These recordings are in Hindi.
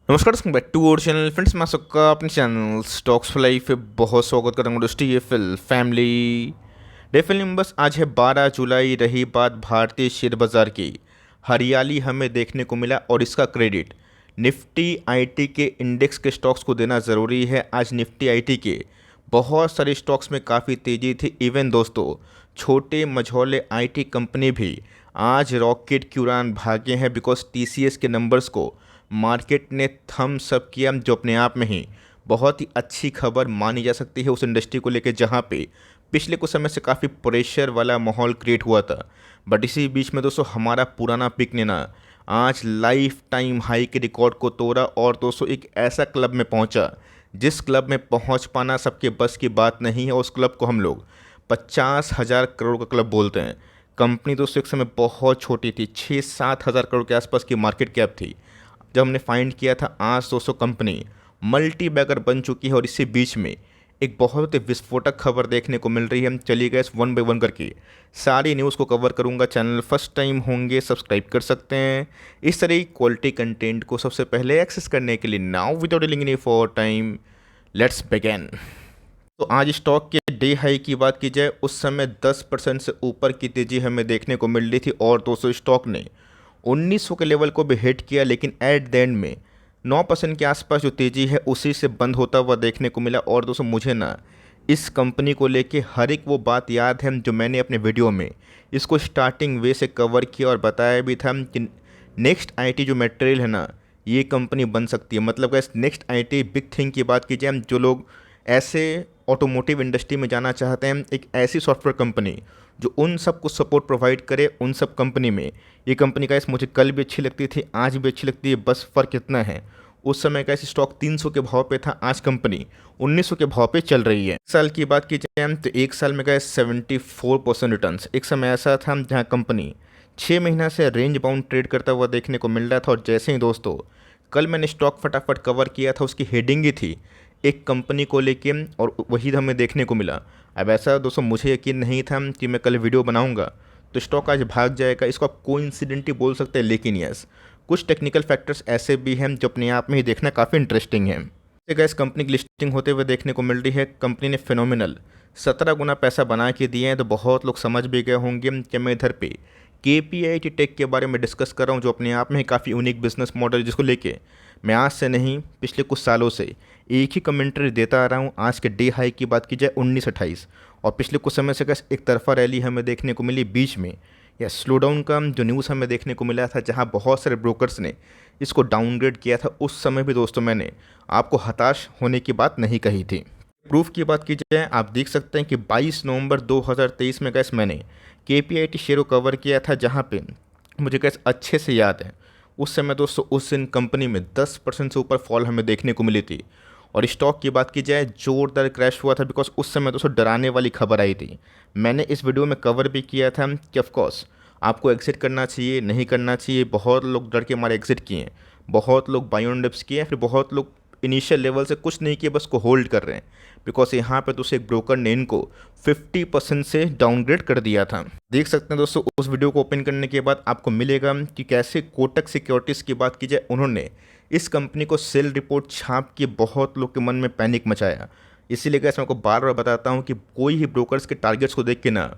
नमस्कार दोस्तों, back to our channel friends. मैं सबका अपने चैनल स्टॉक्स फॉर लाइफ पे बहुत स्वागत करता हूँ दोस्तों। ये फिल फैमिली डेफिल नंबर्स आज है 12 जुलाई। रही बात भारतीय शेयर बाजार की, हरियाली हमें देखने को मिला और इसका क्रेडिट निफ्टी आईटी के इंडेक्स के स्टॉक्स को देना ज़रूरी है। आज निफ्टी आईटी के बहुत सारे स्टॉक्स में काफ़ी तेज़ी थी। इवन दोस्तों छोटे मझौले आईटी कंपनी भी आज रॉकेट की उड़ान भागे हैं, बिकॉज टीसीएस के नंबर्स को मार्केट ने थम्स अप किया, जो अपने आप में ही बहुत ही अच्छी खबर मानी जा सकती है उस इंडस्ट्री को लेकर जहां पे पिछले कुछ समय से काफ़ी प्रेशर वाला माहौल क्रिएट हुआ था। बट इसी बीच में दोस्तों हमारा पुराना पिक ने ना आज लाइफ टाइम हाई के रिकॉर्ड को तोड़ा और दोस्तों एक ऐसा क्लब में पहुंचा जिस क्लब में पहुंच पाना सबके बस की बात नहीं है। उस क्लब को हम लोग 50,000 करोड़ का क्लब बोलते हैं। कंपनी दोस्तों एक समय बहुत छोटी थी, 6-7 हज़ार करोड़ के आसपास की मार्केट कैप थी जब हमने फाइंड किया था। आज 200 कंपनी मल्टी बैगर बन चुकी है और इसी बीच में एक बहुत ही विस्फोटक खबर देखने को मिल रही है। हम चलिए गए वन बाय वन करके सारी न्यूज़ को कवर करूंगा। चैनल फर्स्ट टाइम होंगे सब्सक्राइब कर सकते हैं इस तरह की क्वालिटी कंटेंट को सबसे पहले एक्सेस करने के लिए। Now without delaying any for time let's begin. तो आज स्टॉक के डे हाई की बात की जाए, उस समय 10% से ऊपर की तेज़ी हमें देखने को मिल रही थी और 200 स्टॉक ने 1900 के लेवल को भी हिट किया, लेकिन एट द एंड में 9% के आसपास जो तेज़ी है उसी से बंद होता हुआ देखने को मिला। और दोस्तों मुझे ना इस कंपनी को लेके हर एक वो बात याद है जो मैंने अपने वीडियो में इसको स्टार्टिंग वे से कवर किया और बताया भी था कि नेक्स्ट आईटी जो मटेरियल है ना ये कंपनी बन सकती है। मतलब guys next IT big thing की बात की जाए, जो लोग ऐसे ऑटोमोटिव इंडस्ट्री में जाना चाहते हैं, एक ऐसी सॉफ्टवेयर कंपनी जो उन सब को सपोर्ट प्रोवाइड करे, उन सब कंपनी में ये कंपनी का मुझे कल भी अच्छी लगती थी, आज भी अच्छी लगती है। बस फ़र्क इतना है उस समय का इस स्टॉक 300 के भाव पे था, आज कंपनी 1900 के भाव पे चल रही है। साल की बात की जाए तो एक साल में गए 74% रिटर्न। एक समय ऐसा था जहाँ कंपनी 6 महीना से रेंज बाउंड ट्रेड करता हुआ देखने को मिल रहा था। और जैसे ही दोस्तों कल मैंने स्टॉक फटाफट कवर किया था, उसकी हेडिंग ही थी एक कंपनी को लेके और वही हमें देखने को मिला। अब ऐसा दोस्तों मुझे यकीन नहीं था कि मैं कल वीडियो बनाऊंगा तो स्टॉक आज भाग जाएगा, इसको आप कोइंसिडेंट ही बोल सकते हैं। लेकिन यस कुछ टेक्निकल फैक्टर्स ऐसे भी हैं जो अपने आप में ही देखना काफ़ी इंटरेस्टिंग है। जैसे इस कंपनी की लिस्टिंग होते हुए देखने को मिल रही है, कंपनी ने फिनोमिनल 17 गुना पैसा बना के दिए हैं। तो बहुत लोग समझ भी गए होंगे कि मैं इधर पे KPIT टेक के बारे में डिस्कस कर रहा हूँ, जो अपने आप में ही काफ़ी यूनिक बिजनेस मॉडल है, जिसको लेके मैं आज से नहीं पिछले कुछ सालों से एक ही कमेंट्री देता आ रहा हूँ। आज के डे हाई की बात की जाए 1928 और पिछले कुछ समय से एक तरफा रैली हमें देखने को मिली। बीच में या स्लो डाउन का जो न्यूज़ हमें देखने को मिला था, जहाँ बहुत सारे ब्रोकर्स ने इसको डाउनग्रेड किया था, उस समय भी दोस्तों मैंने आपको हताश होने की बात नहीं कही थी। प्रूफ की बात की जाए आप देख सकते हैं कि 22 नवंबर 2023 में गैस मैंने KPIT शेयर को कवर किया था, जहाँ पे मुझे गैस अच्छे से याद है उस समय दोस्तों उस दिन कंपनी में 10% से ऊपर फॉल हमें देखने को मिली थी। और स्टॉक की बात की जाए जोरदार क्रैश हुआ था, बिकॉज उस समय दोस्तों डराने वाली खबर आई थी। मैंने इस वीडियो में कवर भी किया था कि ऑफकोर्स आपको एग्जिट करना चाहिए नहीं करना चाहिए। बहुत लोग डर के मारे एग्जिट किए हैं, बहुत लोग बाय ऑन डिप्स किए हैं, फिर बहुत लोग इनिशियल लेवल से कुछ नहीं किए, बस को होल्ड कर रहे हैं। बिकॉज यहाँ पे दोस्तों एक ब्रोकर ने इनको 50% से डाउनग्रेड कर दिया था। देख सकते हैं दोस्तों उस वीडियो को ओपन करने के बाद आपको मिलेगा कि कैसे कोटक सिक्योरिटीज़ की बात की जाए, उन्होंने इस कंपनी को सेल रिपोर्ट छाप के बहुत लोग के मन में पैनिक मचाया। इसीलिए कैसे मैं आपको बार बार बताता हूँ कि कोई ही ब्रोकर्स के टारगेट्स को देख के ना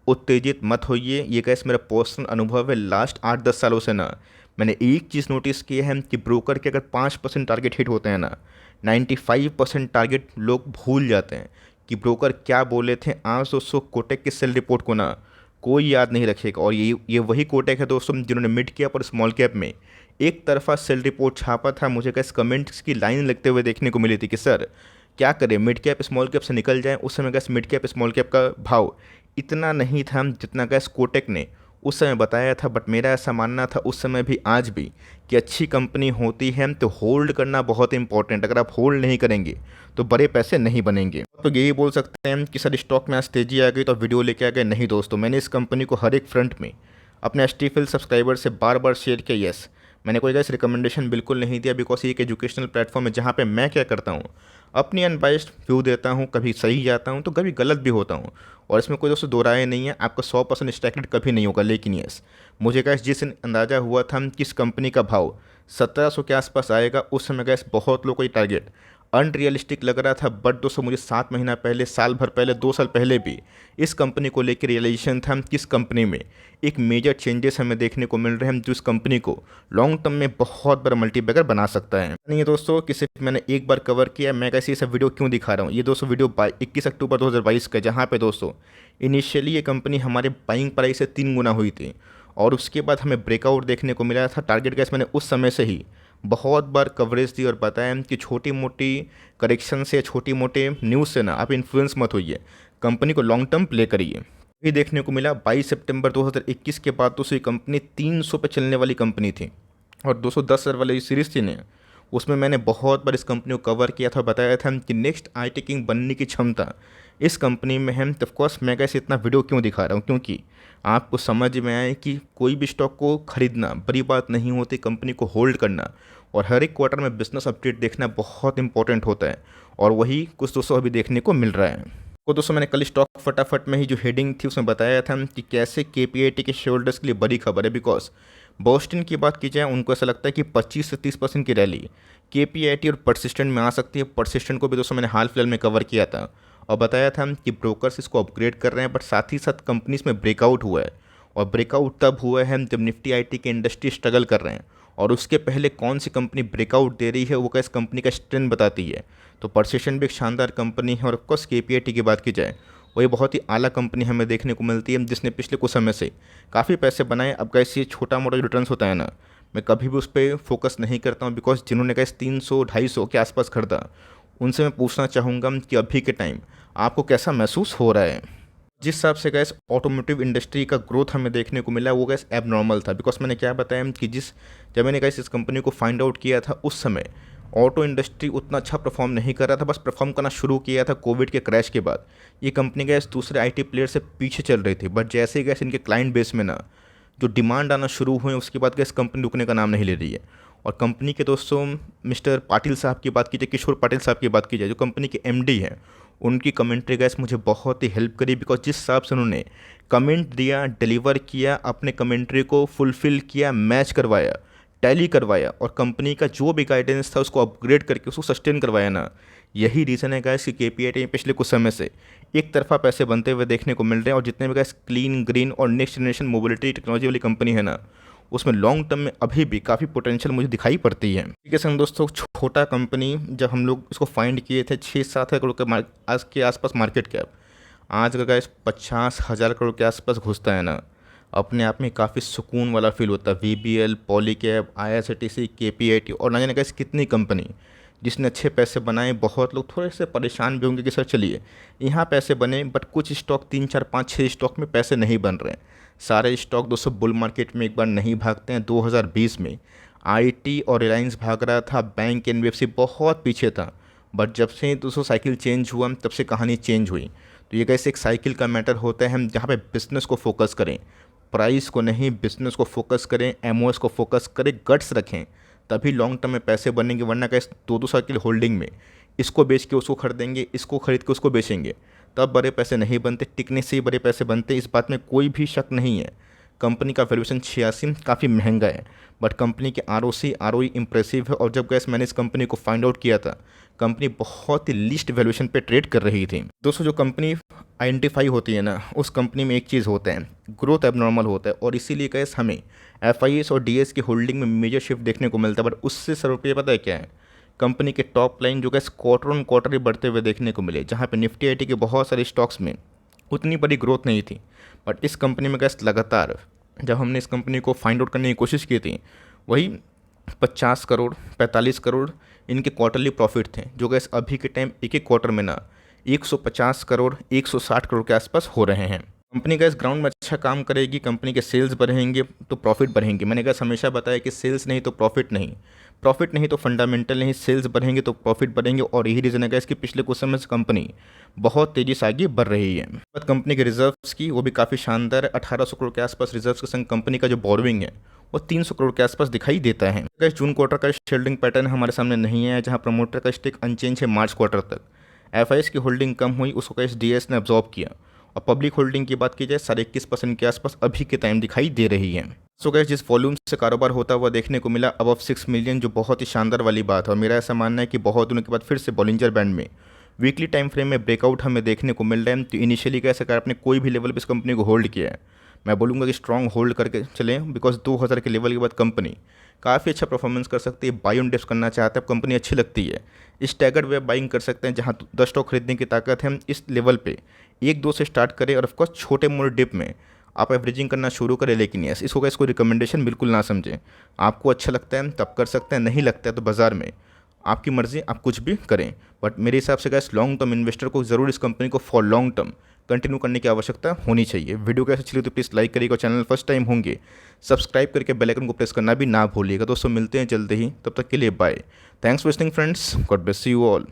उत्तेजित मत होइए। ये कैसे मेरा पर्सनल अनुभव है, लास्ट 8-10 सालों से ना मैंने एक चीज़ नोटिस की है कि ब्रोकर के अगर 5% टारगेट हिट होते हैं ना, 95% टारगेट लोग भूल जाते हैं कि ब्रोकर क्या बोले थे। आज दोस्तों कोटक की सेल रिपोर्ट को ना कोई याद नहीं रखेगा। और ये वही कोटक है दोस्तों जिन्होंने मिड कैप और स्मॉल कैप में एक तरफा सेल रिपोर्ट छापा था। मुझे कैसे कमेंट्स की लाइन लगते हुए देखने को मिली थी कि सर क्या करें, मिड कैप स्मॉल कैप से निकल जाएं। उस समय कैसे मिड कैप स्मॉल कैप का भाव इतना नहीं था जितना कैसे कोटक ने उस समय बताया था। बट मेरा ऐसा मानना था उस समय भी आज भी कि अच्छी कंपनी होती है तो होल्ड करना बहुत इंपॉर्टेंट। अगर आप होल्ड नहीं करेंगे तो बड़े पैसे नहीं बनेंगे। तो यही बोल सकते हैं कि सर स्टॉक में आज तेजी आ गई तो वीडियो लेके आ गए। नहीं दोस्तों, मैंने इस कंपनी को हर एक फ्रंट में अपने एसटीफिल सब्सक्राइबर से बार बार शेयर किया। यस मैंने कोई गैस रिकमेंडेशन बिल्कुल नहीं दिया, बिकॉज ये एक एजुकेशनल प्लेटफॉर्म है जहाँ पे मैं क्या करता हूँ अपनी अनबाइस्ड व्यू देता हूँ। कभी सही जाता हूँ तो कभी गलत भी होता हूँ, और इसमें कोई दोस्तों दो राय नहीं है। आपका 100% स्टैकेड कभी नहीं होगा। लेकिन यस मुझे गैस जिस दिन अंदाज़ा हुआ था कि इस कंपनी का भाव 1700 के आसपास आएगा। उस समय गैस बहुत लोगों को ये टारगेट अनरियलिस्टिक लग रहा था, बट दोस्तों मुझे 7 महीना पहले, साल भर पहले, 2 साल पहले भी इस कंपनी को लेकर रियलाइजेशन था कि इस कंपनी में एक मेजर चेंजेस हमें देखने को मिल रहे हैं जो इस कंपनी को लॉन्ग टर्म में बहुत बड़ा मल्टीबैगर बना सकता है। नहीं दोस्तों कि सिर्फ मैंने एक बार कवर किया, मैं कैसे ये सब वीडियो क्यों दिखा रहा हूँ। ये दोस्तों वीडियो 21 अक्टूबर 2022 का, जहाँ पे दोस्तों इनिशियली ये कंपनी हमारे बाइंग प्राइस से 3 गुना हुई थी और उसके बाद हमें ब्रेकआउट देखने को मिला था। टारगेट गैस मैंने उस समय से ही बहुत बार कवरेज दी और बताया कि छोटी मोटी करेक्शन से, छोटी मोटे न्यूज़ से ना आप इन्फ्लुएंस मत होइए, कंपनी को लॉन्ग टर्म प्ले करिए। ये देखने को मिला 22 सितंबर 2021 के बाद दोस्तों ये कंपनी 300 पे चलने वाली कंपनी थी और 210 वाली सीरीज़ थी ना, उसमें मैंने बहुत बार इस कंपनी को कवर किया था, बताया था कि नेक्स्ट आई.टी. किंग बनने की क्षमता इस कंपनी में है। ऑफकोर्स मैं कैसे इतना वीडियो क्यों दिखा रहा हूँ, क्योंकि आपको समझ में आए कि कोई भी स्टॉक को खरीदना बड़ी बात नहीं होती, कंपनी को होल्ड करना और हर एक क्वार्टर में बिजनेस अपडेट देखना बहुत इंपॉर्टेंट होता है और वही कुछ दोस्तों अभी देखने को मिल रहा है। तो दोस्तों मैंने कल स्टॉक फटाफट में ही जो हेडिंग थी उसमें बताया था कि कैसे KPIT के शेयर होल्डर्स के लिए बड़ी खबर है, बिकॉज बोस्टन की बात की जाए उनको ऐसा लगता है कि 25 से 30% की रैली KPIT और परसिस्टेंट में आ सकती है। परसिस्टेंट को भी दोस्तों मैंने हाल फिलहाल में कवर किया था और बताया था कि ब्रोकर्स इसको अपग्रेड कर रहे हैं, बट साथ ही साथ कंपनीज में ब्रेकआउट हुआ है और ब्रेकआउट तब हुआ है जब निफ्टी IT के इंडस्ट्री स्ट्रगल कर रहे हैं और उसके पहले कौन सी कंपनी ब्रेकआउट दे रही है वो कैसे कंपनी का स्ट्रेंथ बताती है। तो परसिस्टेंट भी एक शानदार कंपनी है और ऑफकोर्स KPIT की बात की जाए वही बहुत ही आला कंपनी हमें देखने को मिलती है जिसने पिछले कुछ समय से काफ़ी पैसे बनाए। अब कैसे छोटा मोटा रिटर्न्स होता है ना, मैं कभी भी उस पर फोकस नहीं करता हूँ, बिकॉज जिन्होंने कैसे 300-250 के आसपास खरीदा उनसे मैं पूछना चाहूँगा कि अभी के टाइम आपको कैसा महसूस हो रहा है। जिस हिसाब से गैस ऑटोमोटिव इंडस्ट्री का ग्रोथ हमें देखने को मिला वो गैस एबनॉर्मल था, बिकॉज मैंने क्या बताया कि जब मैंने गैस इस कंपनी को फाइंड आउट किया था उस समय ऑटो इंडस्ट्री उतना अच्छा परफॉर्म नहीं कर रहा था, बस परफॉर्म करना शुरू किया था कोविड के क्रैश के बाद। ये कंपनी गैस दूसरे IT प्लेयर से पीछे चल रही थी, बट जैसे ही गैस इनके क्लाइंट बेस में ना जो डिमांड आना शुरू हुए उसके बाद गैस कंपनी रुकने का नाम नहीं ले रही है। और कंपनी के दोस्तों मिस्टर पाटिल साहब की बात की जाए, किशोर पाटिल साहब की बात की जाए जो कंपनी के MD हैं, उनकी कमेंट्री गैस मुझे बहुत ही हेल्प करी, बिकॉज जिस हिसाब से उन्होंने कमेंट दिया, डिलीवर किया, अपने कमेंट्री को फुलफ़िल किया, मैच करवाया, टैली करवाया और कंपनी का जो भी गाइडेंस था उसको अपग्रेड करके उसको सस्टेन करवाया ना, यही रीज़न है गैस कि KPIT में पिछले कुछ समय से एक तरफा पैसे बनते हुए देखने को मिल रहे हैं। और जितने भी गैस क्लीन, ग्रीन और नेक्स्ट जनरेशन मोबिलिटी टेक्नोलॉजी वाली कंपनी है ना, उसमें लॉन्ग टर्म में अभी भी काफ़ी पोटेंशियल मुझे दिखाई पड़ती है। ठीक है संग दोस्तों, छोटा कंपनी जब हम लोग इसको फाइंड किए थे 6-7 करोड़ के आज के आसपास मार्केट कैप, आज का गैस 50,000 करोड़ के आसपास घुसता है ना, अपने आप में काफ़ी सुकून वाला फील होता है। VBL, पॉलीकैब, IRCTC, KPIT और ना जाने गैस कितनी कंपनी जिसने अच्छे पैसे बनाए। बहुत लोग थोड़े से परेशान भी होंगे कि सर चलिए यहाँ पैसे बने, बट कुछ स्टॉक 3-4-5-6 स्टॉक में पैसे नहीं बन रहे हैं। सारे स्टॉक दोस्तों बुल मार्केट में एक बार नहीं भागते हैं। 2020 में IT और रिलायंस भाग रहा था, बैंक NBFC बहुत पीछे था, बट जब से दोस्तों साइकिल चेंज हुआ तब से कहानी चेंज हुई। तो ये कैसे एक साइकिल का मैटर होता है, हम जहाँ पे बिजनेस को फोकस करें, प्राइस को नहीं, बिजनेस को फोकस करें, MOS को फोकस करें, गट्स रखें, तभी लॉन्ग टर्म में पैसे बनेंगे। वरना कैसे 2-2 साल की होल्डिंग में इसको बेच के उसको खरीदेंगे, इसको खरीद के उसको बेचेंगे, तब बड़े पैसे नहीं बनते। टिकने से ही बड़े पैसे बनते, इस बात में कोई भी शक नहीं है। कंपनी का वैल्यूएशन 86 काफ़ी महंगा है, बट कंपनी के ROC ROE इंप्रेसिव है। और जब गैस मैंने इस कंपनी को फाइंड आउट किया था, कंपनी बहुत ही लिस्ट वैल्यूएशन पे ट्रेड कर रही थी। दोस्तों जो कंपनी आइडेंटिफाई होती है ना, उस कंपनी में एक चीज़ होता है, ग्रोथ एबनॉर्मल होता है और इसीलिए गैस हमें FIS और DS की होल्डिंग में मेजर शिफ्ट देखने को मिलता है। बट उससे सर्वोपरि पता है क्या है, कंपनी के टॉप लाइन जो गैस क्वार्टर ऑन क्वार्टर ही बढ़ते हुए देखने को मिले, जहाँ पे निफ्टी IT के बहुत सारे स्टॉक्स में उतनी बड़ी ग्रोथ नहीं थी, बट इस कंपनी में गैस लगातार जब हमने इस कंपनी को फाइंड आउट करने की कोशिश की थी, वही 50 करोड़ 45 करोड़ इनके क्वार्टरली प्रॉफिट थे, जो गैस अभी के टाइम एक एक क्वार्टर में ना 150 करोड़ 160 करोड़ के आसपास हो रहे हैं। कंपनी गैस ग्राउंड में अच्छा काम करेगी, कंपनी के सेल्स बढ़ेंगे तो प्रॉफिट बढ़ेंगे। मैंने गैस हमेशा बताया कि सेल्स नहीं तो प्रॉफिट नहीं, प्रॉफिट नहीं तो फंडामेंटल नहीं, सेल्स बढ़ेंगे तो प्रॉफिट बढ़ेंगे। और यही रीज़न है गैस कि पिछले कुछ समय से कंपनी बहुत तेज़ी से आगे बढ़ रही है। बात कंपनी के रिजर्व्स की, वो भी काफ़ी शानदार है। 1800 करोड़ के आसपास रिजर्व्स के संग कंपनी का जो बोरोइंग है वो 300 करोड़ के आसपास दिखाई देता है। गैस जून क्वार्टर का शेल्डिंग पैटर्न हमारे सामने नहीं है, जहाँ प्रमोटर का स्टेक अनचेंज है मार्च क्वार्टर तक। FIS की होल्डिंग कम हुई, उसको कैसे DS ने अब्जॉर्ब किया और पब्लिक होल्डिंग की बात की जाए 21.5% के आसपास अभी के टाइम दिखाई दे रही है। सो गैस जिस वॉल्यूम से कारोबार होता हुआ देखने को मिला अबव 6 मिलियन, जो बहुत ही शानदार वाली बात है। और मेरा ऐसा मानना है कि बहुत दिनों के बाद फिर से बॉलिंजर बैंड में वीकली टाइम फ्रेम में ब्रेकआउट हमें देखने को मिल रहा है। तो इनिशियली कैसे अगर आपने कोई भी लेवल पर इस कंपनी को होल्ड किया है, मैं बोलूँगा कि स्ट्रॉन्ग होल्ड करके चलें, बिकॉज 2000 के लेवल के बाद कंपनी काफ़ी अच्छा परफॉर्मेंस कर सकती है। बाई ऑन डिप्स करना चाहते हैं, कंपनी अच्छी लगती है, स्टैगर्ड वे बाइंग कर सकते हैं, जहाँ 10 स्टॉक खरीदने की ताकत है। इस लेवल पे 1-2 से स्टार्ट करें और ऑफकोर्स छोटे मोटे डिप में आप एवरेजिंग करना शुरू करें। लेकिन यस, इसको रिकमेंडेशन बिल्कुल ना समझें। आपको अच्छा लगता है तब कर सकते हैं, नहीं लगता है तो बाज़ार में आपकी मर्ज़ी, आप कुछ भी करें। बट मेरे हिसाब से गाइस लॉन्ग टर्म इन्वेस्टर को ज़रूर इस कंपनी को फॉर लॉन्ग टर्म कंटिन्यू करने की आवश्यकता होनी चाहिए। वीडियो कैसे चली तो प्लीज़ लाइक करिएगा, चैनल फर्स्ट टाइम होंगे सब्सक्राइब करके बेल आइकन को प्रेस करना भी ना भूलिएगा। दोस्तों मिलते हैं जल्दी ही, तब तक के लिए bye. Thanks for listening friends, God bless you all.